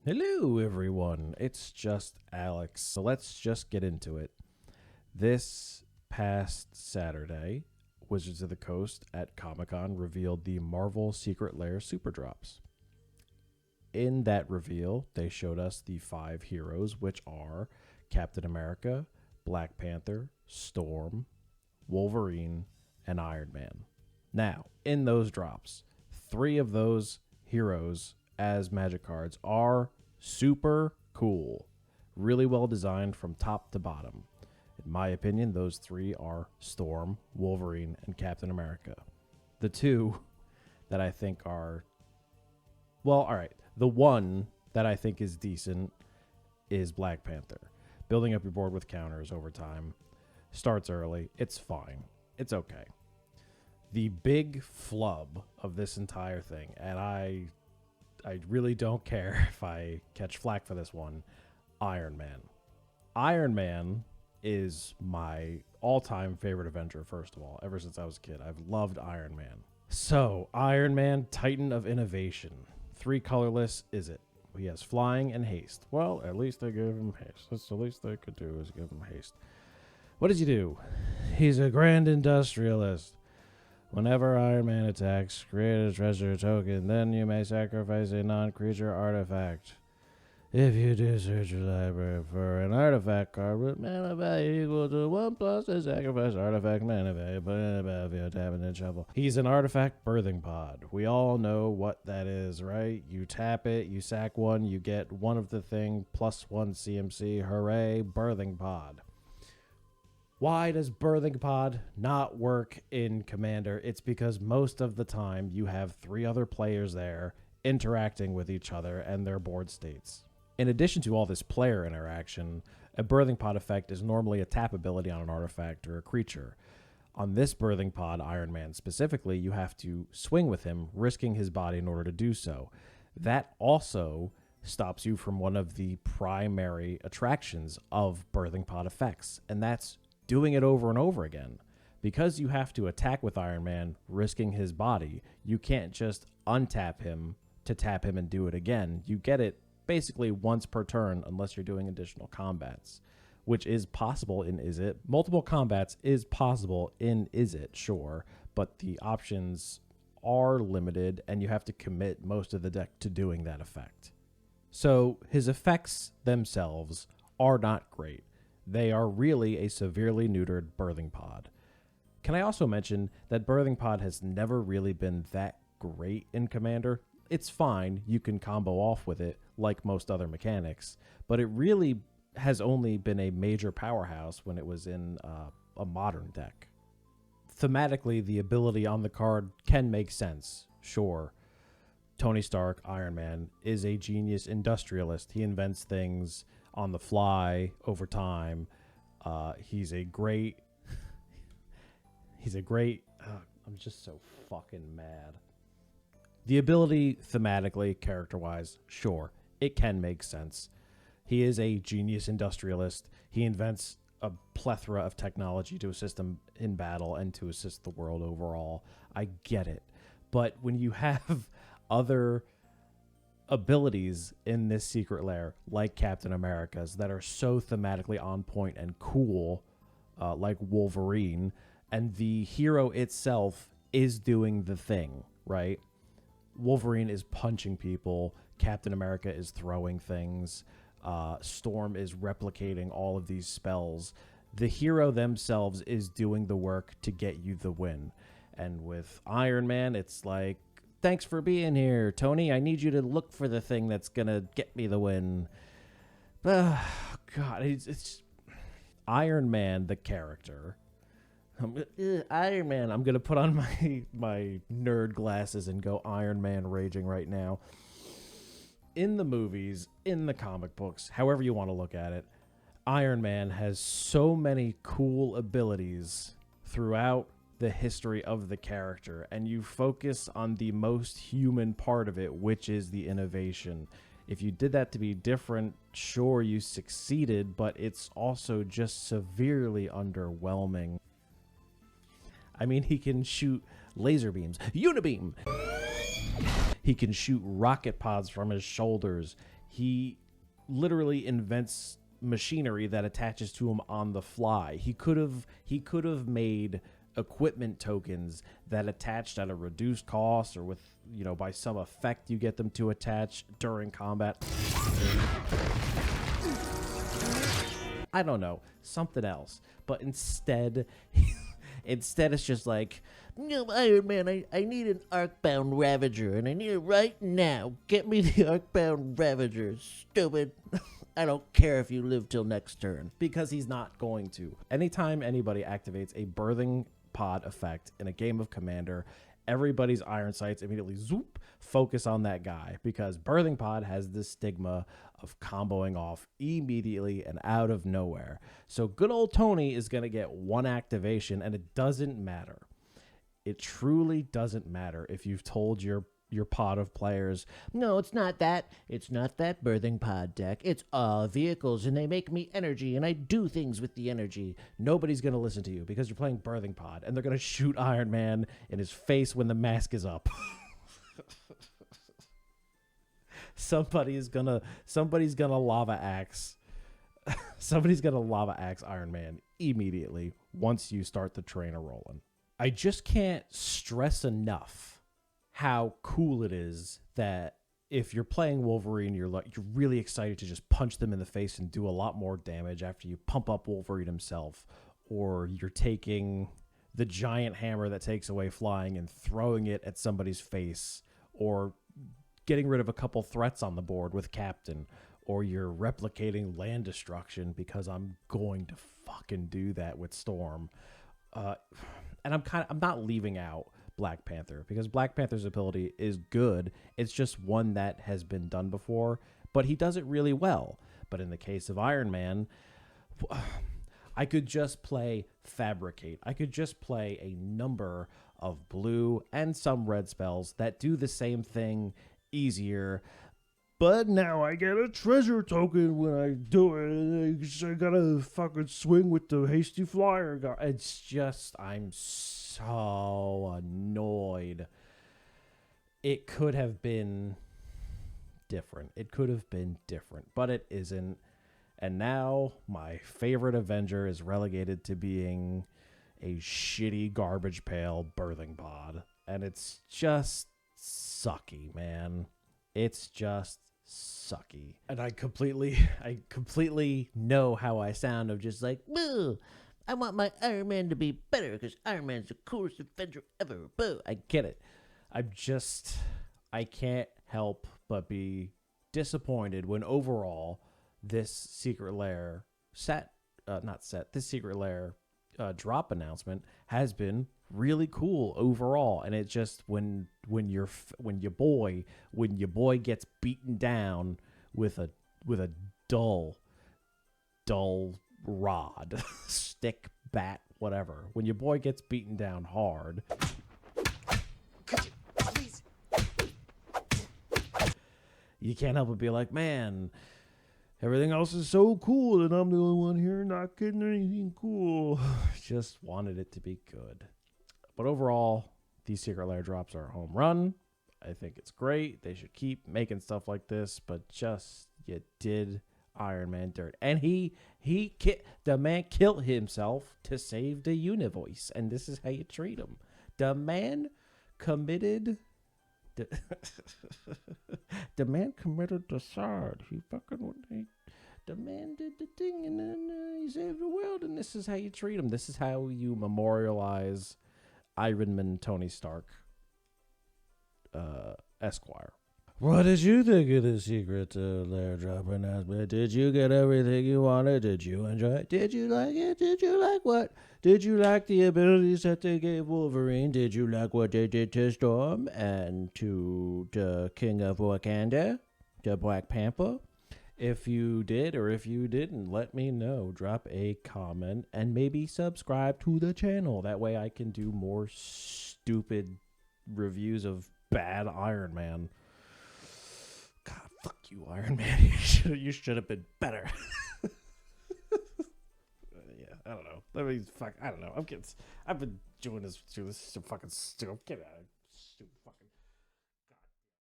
Hello, everyone. It's just Alex. So let's just get into it. This past Saturday, Wizards of the Coast at Comic-Con revealed the Marvel Secret Lair Super Drops. In that reveal, they showed us the 5 heroes, which are Captain America, Black Panther, Storm, Wolverine, and Iron Man. Now, in those drops, 3 of those heroes as magic cards are super cool. Really well designed from top to bottom. In my opinion, those 3 are Storm, Wolverine, and Captain America. The 2 that I think are... Well, alright. The one that I think is decent is Black Panther. Building up your board with counters over time. Starts early. It's fine. It's okay. The big flub of this entire thing, and I really don't care if I catch flack for this one, Iron Man. Iron Man is my all-time favorite Avenger, first of all. Ever since I was a kid, I've loved Iron Man. So, Iron Man, Titan of Innovation. 3 colorless is it. He has flying and haste. Well, at least they gave him haste. That's the least they could do is give him haste. What does he do? He's a grand industrialist. Whenever Iron Man attacks, create a treasure token. Then you may sacrifice a non-creature artifact. If you do search your library for an artifact card with mana value equal to 1 plus the sacrifice artifact mana value, put it in the battlefield, tap it and shuffle. He's an artifact birthing pod. We all know what that is, right? You tap it, you sack 1, you get 1 of the thing plus 1 CMC. Hooray, birthing pod. Why does birthing pod not work in Commander? It's because most of the time you have 3 other players there interacting with each other and their board states. In addition to all this player interaction, a birthing pod effect is normally a tap ability on an artifact or a creature. On this birthing pod, Iron Man specifically, you have to swing with him, risking his body in order to do so. That also stops you from one of the primary attractions of birthing pod effects, and that's doing it over and over again. Because you have to attack with Iron Man, risking his body, you can't just untap him to tap him and do it again. You get it basically once per turn unless you're doing additional combats, which is possible in Is It. Multiple combats is possible in Is It, sure, but the options are limited and you have to commit most of the deck to doing that effect. So his effects themselves are not great. They are really a severely neutered birthing pod. Can I also mention that birthing pod has never really been that great in Commander? It's fine, you can combo off with it like most other mechanics, but it really has only been a major powerhouse when it was in a modern deck. Thematically, the ability on the card can make sense, sure. Tony Stark, Iron Man, is a genius industrialist. He invents things on the fly over time. He's a great I'm just so fucking mad. The ability thematically, character-wise, sure, it can make sense. He is a genius industrialist. He invents a plethora of technology to assist him in battle and to assist the world overall. I get it. But when you have other abilities in this secret lair, like Captain America's, that are so thematically on point and cool, like Wolverine, and the hero itself is doing the thing, right? Wolverine is punching people. Captain America is throwing things. Storm is replicating all of these spells. The hero themselves is doing the work to get you the win. And with Iron Man, it's like, thanks for being here, Tony. I need you to look for the thing that's going to get me the win. God, it's Iron Man, the character. Iron Man. I'm going to put on my nerd glasses and go Iron Man raging right now. In the movies, in the comic books, however you want to look at it, Iron Man has so many cool abilities throughout the history of the character, and you focus on the most human part of it, which is the innovation. If you did that to be different, sure, you succeeded, but it's also just severely underwhelming. I mean, he can shoot laser beams. Unibeam! He can shoot rocket pods from his shoulders. He literally invents machinery that attaches to him on the fly. He could have made equipment tokens that attached at a reduced cost, or with, by some effect you get them to attach during combat. I don't know, something else. But instead it's just like, no, Iron Man, I need an Arcbound Ravager, and I need it right now. Get me the Arcbound Ravager, stupid. I don't care if you live till next turn. Because he's not going to. Anytime anybody activates a birthing pod effect in a game of Commander, everybody's iron sights immediately zoop focus on that guy, because birthing pod has this stigma of comboing off immediately and out of nowhere. So good old Tony is going to get one activation, and it doesn't matter. It truly doesn't matter if you've told your pod of players, no, it's not that birthing pod deck, it's all vehicles and they make me energy and I do things with the energy. Nobody's going to listen to you because you're playing birthing pod, and they're going to shoot Iron Man in his face when the mask is up. Somebody's gonna lava axe Iron Man immediately once you start the trainer rolling. I just can't stress enough how cool it is that if you're playing Wolverine, you're really excited to just punch them in the face and do a lot more damage after you pump up Wolverine himself, or you're taking the giant hammer that takes away flying and throwing it at somebody's face, or getting rid of a couple threats on the board with Captain, or you're replicating land destruction, because I'm going to fucking do that with Storm. And I'm not leaving out Black Panther, because Black Panther's ability is good. It's just one that has been done before, but he does it really well. But in the case of Iron Man, I could just play Fabricate. I could just play a number of blue and some red spells that do the same thing easier. But now I get a treasure token when I do it. I gotta fucking swing with the hasty flyer guy. It's just, I'm so annoyed. It could have been different. But it isn't. And now my favorite Avenger is relegated to being a shitty garbage pail birthing pod. And it's just sucky, man. It's just sucky. And I completely know how I sound, of just like, boo, I want my Iron Man to be better because Iron Man's the coolest Avenger ever. Boo. I get it. I can't help but be disappointed when overall this Secret Lair this Secret Lair drop announcement has been really cool overall. And it just, when your boy gets beaten down with a dull rod, stick, bat, whatever, when your boy gets beaten down hard, you can't help but be like, man, everything else is so cool, and I'm the only one here not getting anything cool. Just wanted it to be good. But overall, these Secret Lair drops are a home run. I think it's great. They should keep making stuff like this, but just, you did Iron Man dirt. And the man killed himself to save the universe, and this is how you treat him. The man committed the man committed the side. The man did the thing, and then he saved the world, and this is how you treat him. This is how you memorialize Iron Man Tony Stark, Esquire. What did you think of the Secret Lair drop announcement? Did you get everything you wanted? Did you enjoy it? Did you like it? Did you like what? Did you like the abilities that they gave Wolverine? Did you like what they did to Storm and to the King of Wakanda, the Black Panther? If you did, or if you didn't, let me know. Drop a comment and maybe subscribe to the channel. That way I can do more stupid reviews of bad Iron Man. God, fuck you, Iron Man. You should have been better. Yeah, I don't know. I mean, fuck, I don't know. I've been doing this fucking stupid. Get out of